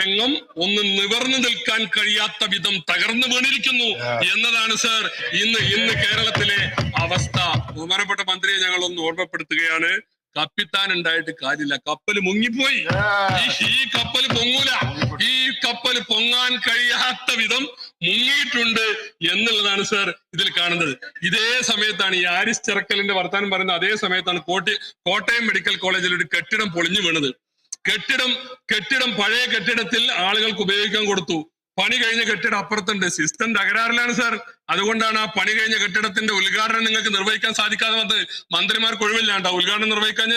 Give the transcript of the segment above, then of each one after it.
രംഗം ഒന്ന് നിവർന്നു നിൽക്കാൻ കഴിയാത്ത വിധം തകർന്നു വീണിരിക്കുന്നു എന്നതാണ് സർ ഇന്ന് കേരളത്തിലെ അവസ്ഥ. ബഹുമാനപ്പെട്ട മന്ത്രിയെ ഞങ്ങൾ ഒന്ന് ഓർമ്മപ്പെടുത്തുകയാണ്. കപ്പിത്താൻ ഉണ്ടായിട്ട് കാര്യമില്ല, കപ്പൽ മുങ്ങിപ്പോയി. ഈ കപ്പൽ പൊങ്ങൂല, ഈ കപ്പൽ പൊങ്ങാൻ കഴിയാത്ത വിധം മുങ്ങിയിട്ടുണ്ട് എന്നുള്ളതാണ് സർ ഇതിൽ കാണുന്നത്. ഇതേ സമയത്താണ് ഈ ആരിസ് ചെറക്കലിന്റെ വർത്താനം പറയുന്നത്. അതേ സമയത്താണ് കോട്ടയം മെഡിക്കൽ കോളേജിൽ ഒരു കെട്ടിടം പൊളിഞ്ഞു വീണത്. കെട്ടിടം പഴയ കെട്ടിടത്തിൽ ആളുകൾക്ക് ഉപയോഗിക്കാൻ കൊടുത്തു. പണി കഴിഞ്ഞ കെട്ടിടം അപ്പുറത്തുണ്ട്. System തകരാറിലാണ് sir. അതുകൊണ്ടാണ് ആ പണി കഴിഞ്ഞ കെട്ടിടത്തിന്റെ ഉദ്ഘാടനം നിങ്ങൾക്ക് നിർവഹിക്കാൻ സാധിക്കാതെ വന്നത്. മന്ത്രിമാർക്ക് ഒഴിവില്ലാണ്ട ഉദ്ഘാടനം നിർവഹിക്കാൻ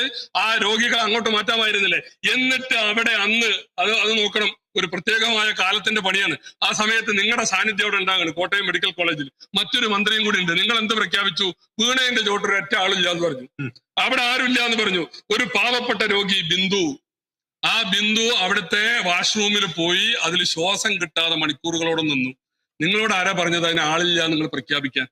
ആ രോഗികളെ അങ്ങോട്ട് മാറ്റാമായിരുന്നില്ലേ? എന്നിട്ട് അവിടെ അന്ന് അത് നോക്കണം, ഒരു പ്രത്യേകമായ കാലത്തിന്റെ പണിയാണ്. ആ സമയത്ത് നിങ്ങളുടെ സാന്നിധ്യം അവിടെ ഉണ്ടാകണം. കോട്ടയം മെഡിക്കൽ കോളേജിൽ മറ്റൊരു മന്ത്രിയും കൂടി ഉണ്ട്. നിങ്ങൾ എന്ത് പ്രഖ്യാപിച്ചു? വീണേന്റെ ചോട്ടൊരു ഒറ്റ ആളില്ല എന്ന് പറഞ്ഞു. അവിടെ ആരുമില്ല എന്ന് പറഞ്ഞു. ഒരു പാവപ്പെട്ട രോഗി ബിന്ദു അവിടുത്തെ വാഷ്റൂമിൽ പോയി അതിൽ ശ്വാസം കിട്ടാതെ മണിക്കൂറുകളോടെ നിന്നു. നിങ്ങളോട് ആരാ പറഞ്ഞത് അതിന് ആളില്ല നിങ്ങൾ പ്രഖ്യാപിക്കാൻ?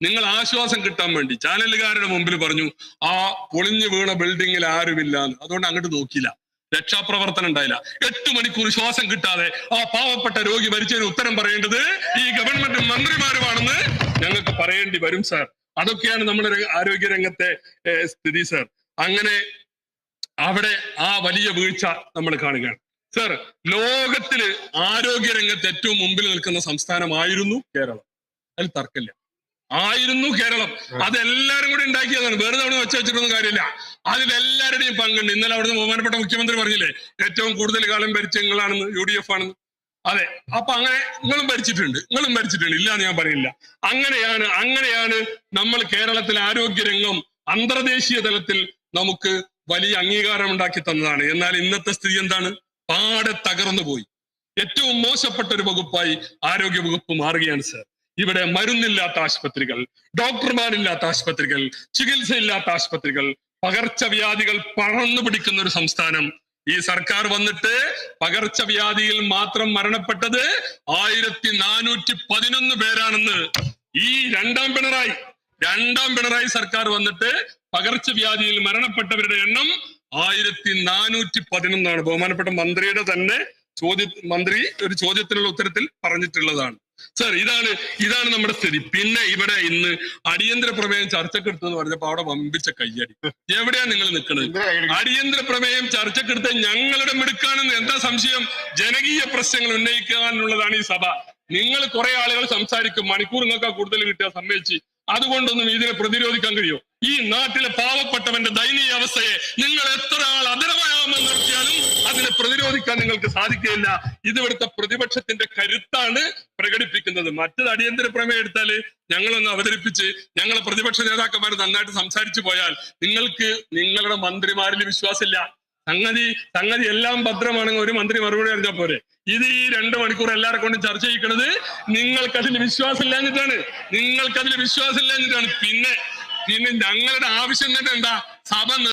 നിങ്ങൾ ആശ്വാസം കിട്ടാൻ വേണ്ടി ചാനലുകാരുടെ മുമ്പിൽ പറഞ്ഞു ആ പൊളിഞ്ഞു വീണ ബിൽഡിങ്ങിൽ ആരുമില്ല എന്ന്. അതുകൊണ്ട് അങ്ങോട്ട് നോക്കിയില്ല, രക്ഷാപ്രവർത്തനം ഉണ്ടായില്ല. 8 മണിക്കൂർ ശ്വാസം കിട്ടാതെ ആ പാവപ്പെട്ട രോഗി മരിച്ചതിന് ഉത്തരം പറയേണ്ടത് ഈ ഗവൺമെന്റ് മന്ത്രിമാരുമാണെന്ന് ഞങ്ങൾക്ക് പറയേണ്ടി വരും സാർ. അതൊക്കെയാണ് നമ്മുടെ ആരോഗ്യ രംഗത്തെ സ്ഥിതി സാർ. അങ്ങനെ അവിടെ ആ വലിയ വീഴ്ച നമ്മൾ കാണുകയാണ് സർ. ലോകത്തില് ആരോഗ്യ രംഗത്ത് ഏറ്റവും മുമ്പിൽ നിൽക്കുന്ന സംസ്ഥാനമായിരുന്നു കേരളം. അതിൽ തർക്കമില്ല, ആയിരുന്നു കേരളം. അതെല്ലാരും കൂടി ഉണ്ടാക്കിയതാണ്, വേറെ തവണ വെച്ചിട്ടൊന്നും കാര്യമില്ല. അതിലെല്ലാവരുടെയും പങ്കുണ്ട്. ഇന്നലെ അവിടുന്ന് ബഹുമാനപ്പെട്ട മുഖ്യമന്ത്രി പറഞ്ഞില്ലേ ഏറ്റവും കൂടുതൽ കാലം ഭരിച്ച നിങ്ങളാണെന്ന്, UDF ആണെന്ന്. അതെ, അപ്പൊ അങ്ങനെ നിങ്ങളും ഭരിച്ചിട്ടുണ്ട് ഇല്ല എന്ന് ഞാൻ പറയില്ല. അങ്ങനെയാണ് നമ്മൾ കേരളത്തിലെ ആരോഗ്യരംഗം അന്തർദേശീയ തലത്തിൽ നമുക്ക് വലിയ അംഗീകാരം ഉണ്ടാക്കി തന്നതാണ്. എന്നാൽ ഇന്നത്തെ സ്ഥിതി എന്താണ്? പാടെ തകർന്നു പോയി. ഏറ്റവും മോശപ്പെട്ട ഒരു വകുപ്പായി ആരോഗ്യ വകുപ്പ് മാറുകയാണ് സർ. ഇവിടെ മരുന്നില്ലാത്ത ആശുപത്രികൾ, ഡോക്ടർമാരില്ലാത്ത ആശുപത്രികൾ, ചികിത്സയില്ലാത്ത ആശുപത്രികൾ, പകർച്ചവ്യാധികൾ പടർന്നു പിടിക്കുന്ന ഒരു സംസ്ഥാനം. ഈ സർക്കാർ വന്നിട്ട് പകർച്ചവ്യാധിയിൽ മാത്രം മരണപ്പെട്ടത് 1411 പേരാണെന്ന് ഈ രണ്ടാം പിണറായി സർക്കാർ വന്നിട്ട് പകർച്ചവ്യാധിയിൽ മരണപ്പെട്ടവരുടെ എണ്ണം 1411. ബഹുമാനപ്പെട്ട മന്ത്രിയുടെ തന്നെ മന്ത്രി ഒരു ചോദ്യത്തിനുള്ള ഉത്തരത്തിൽ പറഞ്ഞിട്ടുള്ളതാണ് സർ. ഇതാണ് നമ്മുടെ സ്ഥിതി. പിന്നെ ഇവിടെ ഇന്ന് അടിയന്തര പ്രമേയം ചർച്ചക്കെടുത്തെന്ന് പറഞ്ഞപ്പോ അവിടെ വമ്പിച്ച കയ്യടി. എവിടെയാ നിങ്ങൾ നിൽക്കുന്നത്? അടിയന്തര പ്രമേയം ചർച്ചക്കെടുത്ത് ഞങ്ങളുടെ മിടുക്കാണെന്ന് എന്താ സംശയം? ജനകീയ പ്രശ്നങ്ങൾ ഉന്നയിക്കാനുള്ളതാണ് ഈ സഭ. നിങ്ങൾ കുറെ ആളുകൾ സംസാരിക്കും, മണിക്കൂർ നിങ്ങൾക്ക് കൂടുതൽ കിട്ടിയാൽ സമ്മതിച്ച്. അതുകൊണ്ടൊന്നും ഇതിനെ പ്രതിരോധിക്കാൻ കഴിയോ? ഈ നാട്ടിലെ പാവപ്പെട്ടവന്റെ ദയനീയ അവസ്ഥയെ നിങ്ങൾ എത്ര ആൾ അതരമായാമെന്ന് നടത്തിയാലും അതിനെ പ്രതിരോധിക്കാൻ നിങ്ങൾക്ക് സാധിക്കുകയില്ല. ഇവിടുത്തെ പ്രതിപക്ഷത്തിന്റെ കരുത്താണ് പ്രകടിപ്പിക്കുന്നത്. മറ്റത് അടിയന്തര പ്രമേയം എടുത്താല് ഞങ്ങളൊന്ന് അവതരിപ്പിച്ച് ഞങ്ങളെ പ്രതിപക്ഷ നേതാക്കന്മാർ നന്നായിട്ട് സംസാരിച്ചു പോയാൽ നിങ്ങൾക്ക് നിങ്ങളുടെ മന്ത്രിമാരിൽ വിശ്വാസമില്ല. സംഗതി എല്ലാം ഭദ്രമാണെങ്കിൽ ഒരു മന്ത്രി മറുപടി അറിഞ്ഞാൽ പോരെ. ഇത് ഈ 2 മണിക്കൂർ എല്ലാവരെ കൊണ്ടും ചർച്ച ചെയ്യിക്കുന്നത് നിങ്ങൾക്കതിൽ വിശ്വാസമില്ലാഞ്ഞിട്ടാണ്. പിന്നെ ഞങ്ങളുടെ ആവശ്യം തന്നെ എന്താ? സഭ